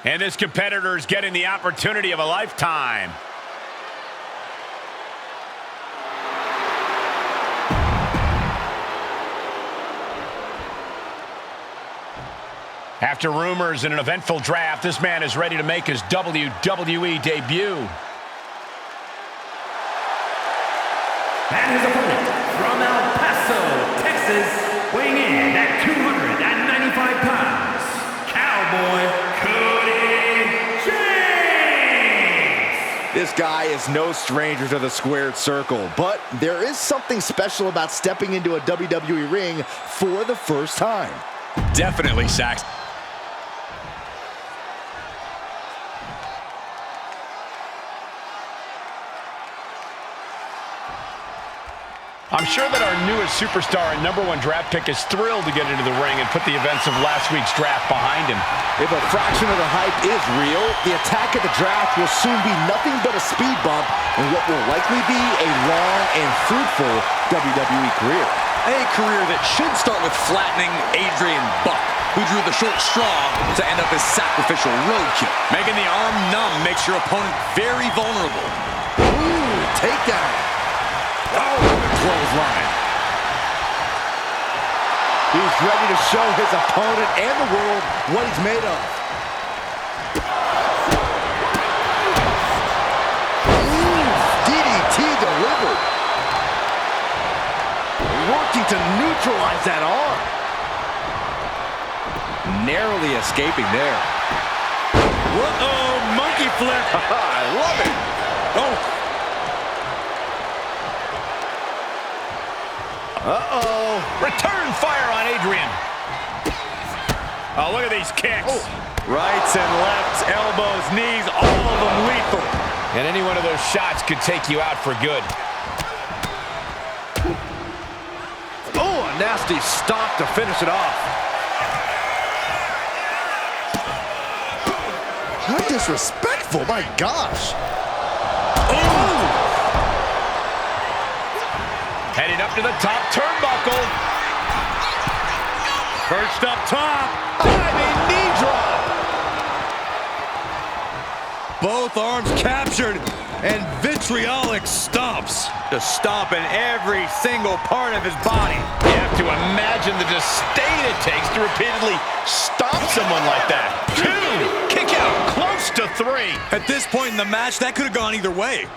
And this competitor is getting the opportunity of a lifetime. After rumors and an eventful draft, this man is ready to make his WWE debut. And his opponent, from El Paso, Texas, weighing in at 295 pounds, Cowboy Cody James! This guy is no stranger to the squared circle, but there is something special about stepping into a WWE ring for the first time. Definitely, Sax. I'm sure that our newest superstar and #1 draft pick is thrilled to get into the ring and put the events of last week's draft behind him. If a fraction of the hype is real, the attack at the draft will soon be nothing but a speed bump in what will likely be a long and fruitful WWE career. A career that should start with flattening Adrian Buck, who drew the short straw to end up as sacrificial roadkill. Making the arm numb makes your opponent very vulnerable. Ooh, takedown. Oh, clothesline. He's ready to show his opponent and the world what he's made of. Ooh, DDT delivered. Working to neutralize that arm. Narrowly escaping there. Uh-oh, monkey flip. I love it. Oh. Uh-oh. Return fire on Adrian. Oh, look at these kicks. Oh. Rights and lefts, elbows, knees, all of them lethal. And any one of those shots could take you out for good. Oh, a nasty stop to finish it off. How disrespectful, my gosh. Oh! Heading up to the top turnbuckle. Perched up top. Diving knee drop. Both arms captured, and vitriolic stomps. Just stomping every single part of his body. You have to imagine the disdain it takes to repeatedly stomp someone like that. 2, kick out, close to 3. At this point in the match, that could have gone either way.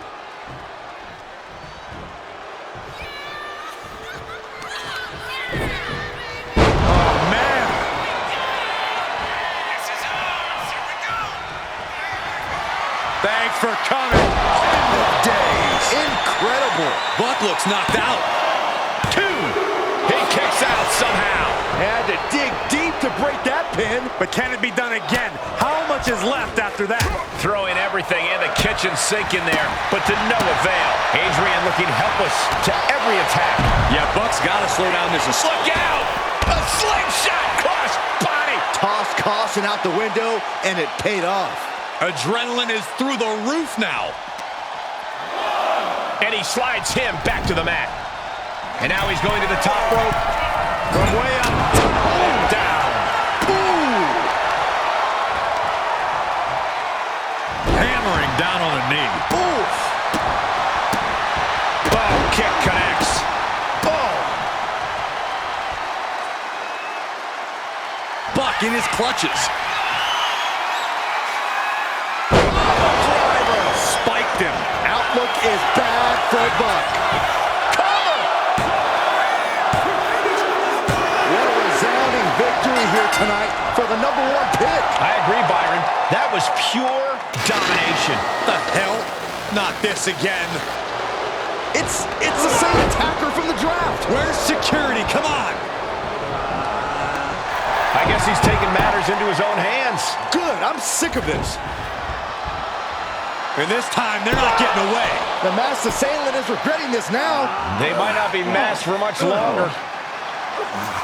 Thanks for coming. End of days. Incredible. Buck looks knocked out. 2. He kicks out somehow. Had to dig deep to break that pin. But can it be done again? How much is left after that? Throwing everything and the kitchen sink in there, but to no avail. Adrian looking helpless to every attack. Yeah, Buck's got to slow down this. Look out! A slingshot cross body. Tossed caution out the window, and it paid off. Adrenaline is through the roof now. And he slides him back to the mat. And now he's going to the top rope. From way up top and down. Ooh. Hammering down on the knee. Oof. Oh, kick connects. Oh. Buck in his clutches. Spiked him. Outlook is bad for Buck. Cover! What a resounding victory here tonight for the #1 pick. I agree, Byron. That was pure domination. The hell? Not this again. It's the same attacker from the draft. Where's security? Come on. I guess he's taking matters into his own hands. Good, I'm sick of this. And this time, they're not getting away. The masked assailant is regretting this now. They might not be masked for much longer.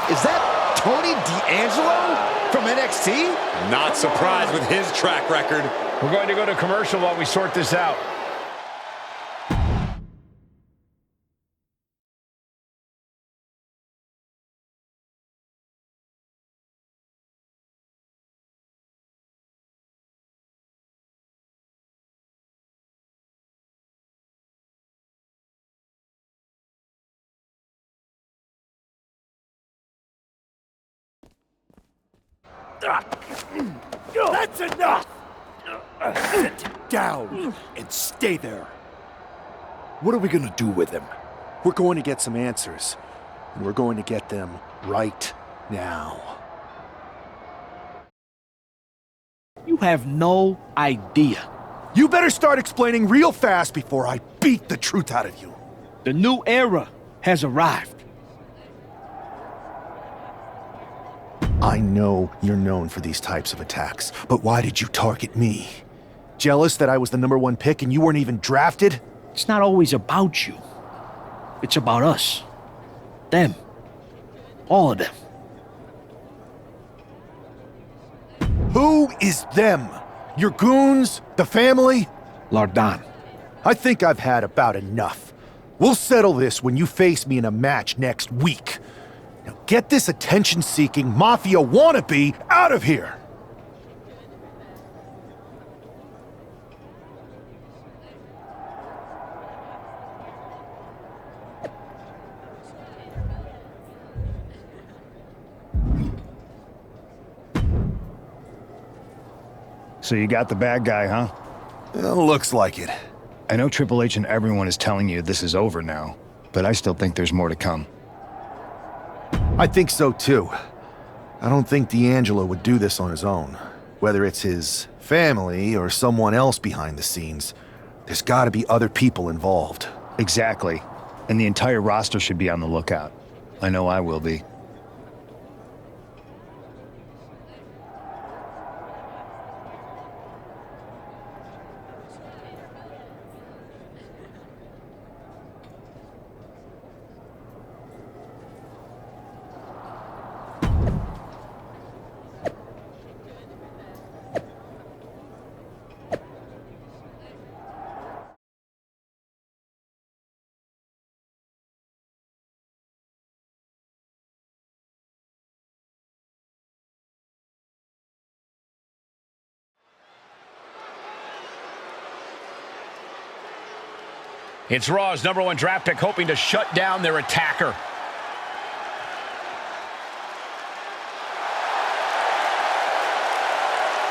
Is that Tony D'Angelo from NXT? Not surprised with his track record. We're going to go to commercial while we sort this out. That's enough! Sit down and stay there. What are we gonna do with him? We're going to get some answers, and we're going to get them right now. You have no idea. You better start explaining real fast before I beat the truth out of you. The new era has arrived. I know you're known for these types of attacks, but why did you target me? Jealous that I was the #1 pick and you weren't even drafted? It's not always about you. It's about us. Them. All of them. Who is them? Your goons? The family? Lardan. I think I've had about enough. We'll settle this when you face me in a match next week. Now get this attention-seeking mafia wannabe out of here! So you got the bad guy, huh? Looks like it. I know Triple H and everyone is telling you this is over now, but I still think there's more to come. I think so too. I don't think D'Angelo would do this on his own. Whether it's his family or someone else behind the scenes, there's gotta be other people involved. Exactly. And the entire roster should be on the lookout. I know I will be. It's Raw's #1 draft pick hoping to shut down their attacker.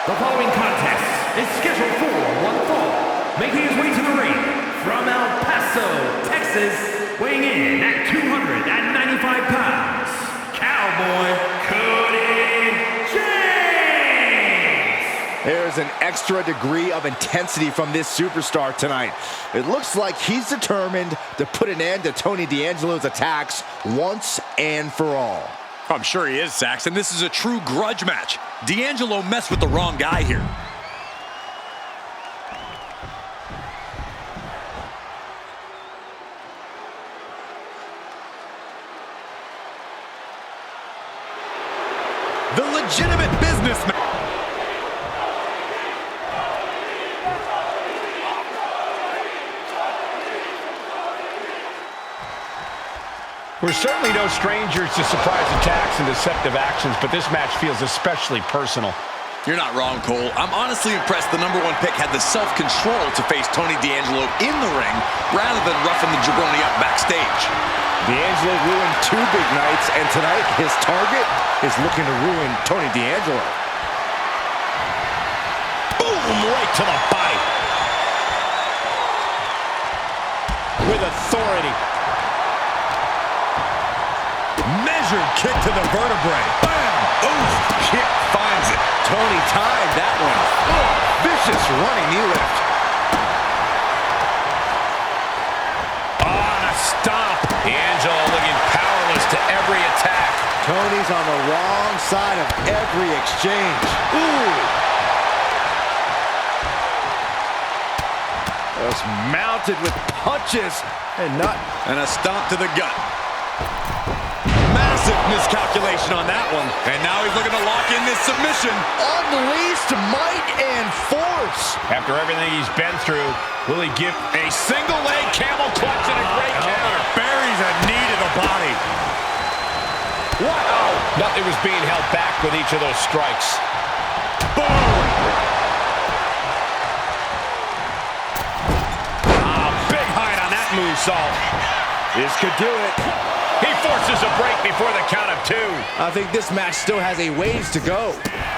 The following contest is scheduled for one fall. Making his way to the ring from El Paso, Texas, weighing in at 295 pounds, Cowboy Cody James! There's an extra degree of intensity from this superstar tonight. It looks like he's determined to put an end to Tony D'Angelo's attacks once and for all. I'm sure he is, Saxon. This is a true grudge match. D'Angelo messed with the wrong guy here. The legitimate businessman. We're certainly no strangers to surprise attacks and deceptive actions, but this match feels especially personal. You're not wrong, Cole. I'm honestly impressed the #1 pick had the self-control to face Tony D'Angelo in the ring rather than roughing the jabroni up backstage. D'Angelo ruined 2 big nights, and tonight his target is looking to ruin Tony D'Angelo. Boom, right to the body. With authority. Measured kick to the vertebrae. Bam! Oof! Kick finds it. Tony timed that one. Oh, vicious running knee lift. On a stomp. D'Angelo looking powerless to every attack. Tony's on the wrong side of every exchange. Ooh! Just mounted with punches and not... And a stomp to the gut. Massive miscalculation on that one. And now he's looking to lock in this submission. Unleashed might and force. After everything he's been through, will he give a single leg camel clutch and a great counter? Buries a knee to the body. Wow! Nothing was being held back with each of those strikes. Boom! Big height on that moonsault. This could do it. He forces a break before the count of 2. I think this match still has a ways to go.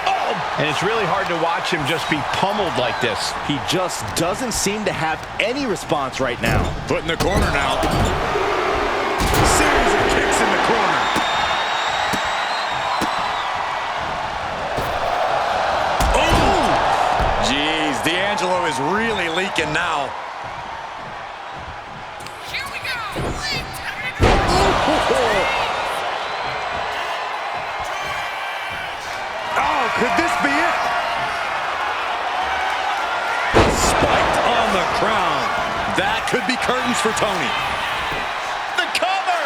Oh, And it's really hard to watch him just be pummeled like this. He just doesn't seem to have any response right now. Put in the corner now. Series of kicks in the corner. Oh! Jeez, D'Angelo is really leaking now. Here we go. Oh, could this be it? Spiked on the crown. That could be curtains for Tony. The cover!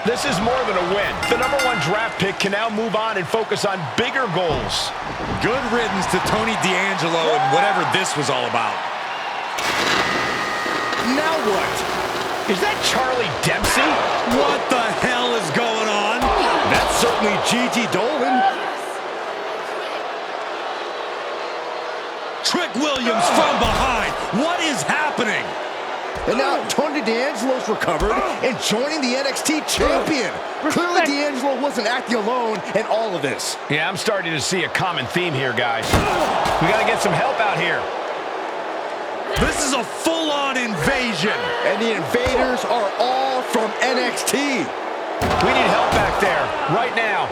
This is more than a win. The #1 draft pick can now move on and focus on bigger goals. Good riddance to Tony D'Angelo and whatever this was all about. Now what? Is that Charlie Dempsey? What the hell is going on? That's certainly Gigi Dolan. Trick Williams from behind. What is happening? And now Tony D'Angelo's recovered and joining the NXT champion. Clearly D'Angelo wasn't acting alone in all of this. Yeah, I'm starting to see a common theme here, guys. We got to get some help out here. This is a full-on invasion. And the invaders are all from NXT. We need help back there, right now.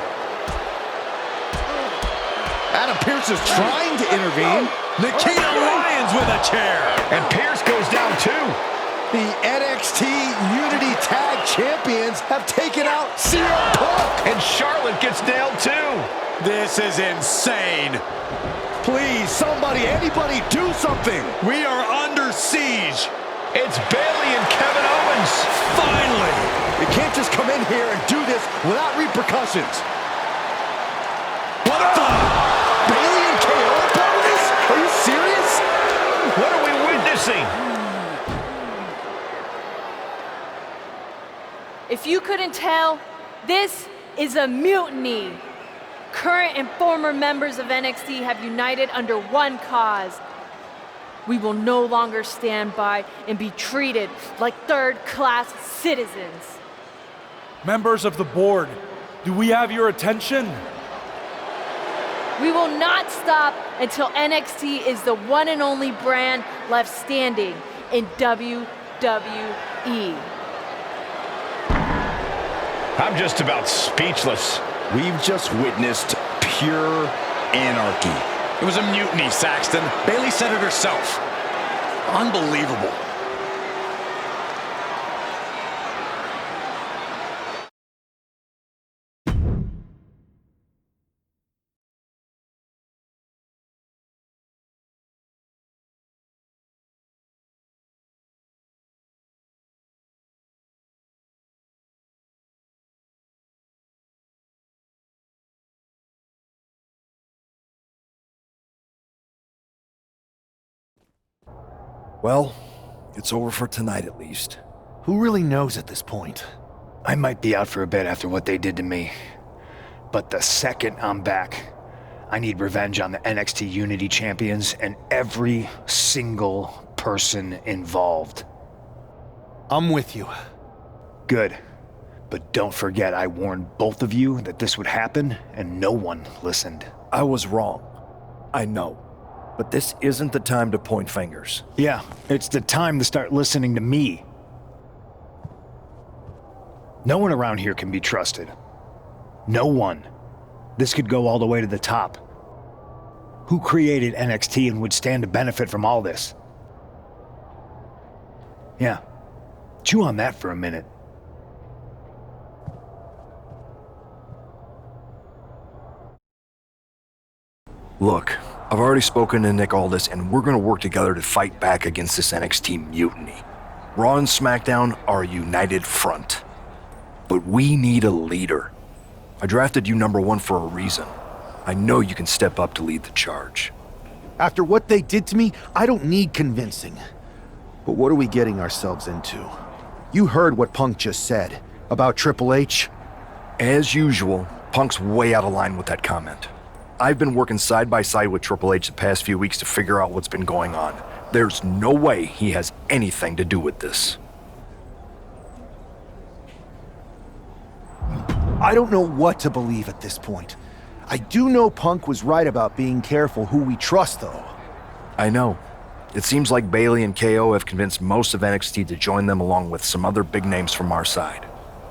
Adam Pearce is trying to intervene. Nikita Lyons with a chair. And Pierce goes down too. The NXT Unity Tag Champions have taken out CM Punk. And Charlotte gets nailed too. This is insane. Please, somebody, anybody, do something. We are under siege. It's Bayley and Kevin Owens. Finally. You can't just come in here and do this without repercussions. What the? Bayley and KO are part of this? Are you serious? What are we witnessing? If you couldn't tell, this is a mutiny. Current and former members of NXT have united under one cause. We will no longer stand by and be treated like third-class citizens. Members of the board, do we have your attention? We will not stop until NXT is the one and only brand left standing in WWE. I'm just about speechless. We've just witnessed pure anarchy. It was a mutiny, Saxton. Bayley said it herself. Unbelievable. Well, it's over for tonight at least. Who really knows at this point? I might be out for a bit after what they did to me. But the second I'm back, I need revenge on the NXT Unity champions and every single person involved. I'm with you. Good. But don't forget I warned both of you that this would happen, and no one listened. I was wrong. I know. But this isn't the time to point fingers. Yeah, it's the time to start listening to me. No one around here can be trusted. No one. This could go all the way to the top. Who created NXT and would stand to benefit from all this? Yeah, chew on that for a minute. Look, I've already spoken to Nick Aldis, and we're gonna work together to fight back against this NXT mutiny. Raw and SmackDown are a united front. But we need a leader. I drafted you #1 for a reason. I know you can step up to lead the charge. After what they did to me, I don't need convincing. But what are we getting ourselves into? You heard what Punk just said about Triple H. As usual, Punk's way out of line with that comment. I've been working side by side with Triple H the past few weeks to figure out what's been going on. There's no way he has anything to do with this. I don't know what to believe at this point. I do know Punk was right about being careful who we trust, though. I know. It seems like Bailey and KO have convinced most of NXT to join them along with some other big names from our side.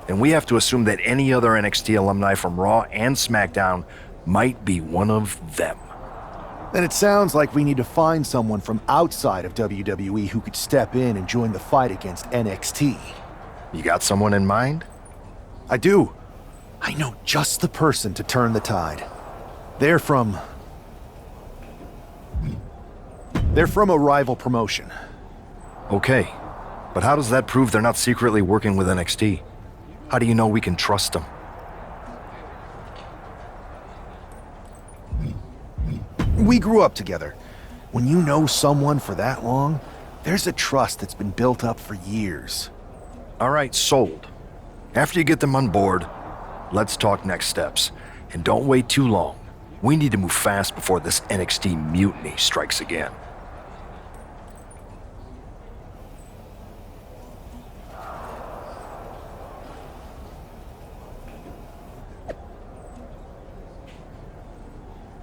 And we have to assume that any other NXT alumni from Raw and SmackDown might be one of them. Then it sounds like we need to find someone from outside of WWE who could step in and join the fight against NXT. You got someone in mind? I do. I know just the person to turn the tide. They're from a rival promotion. Okay, but how does that prove they're not secretly working with NXT? How do you know we can trust them? We grew up together. When you know someone for that long, there's a trust that's been built up for years. All right, sold. After you get them on board, let's talk next steps. And don't wait too long. We need to move fast before this NXT mutiny strikes again.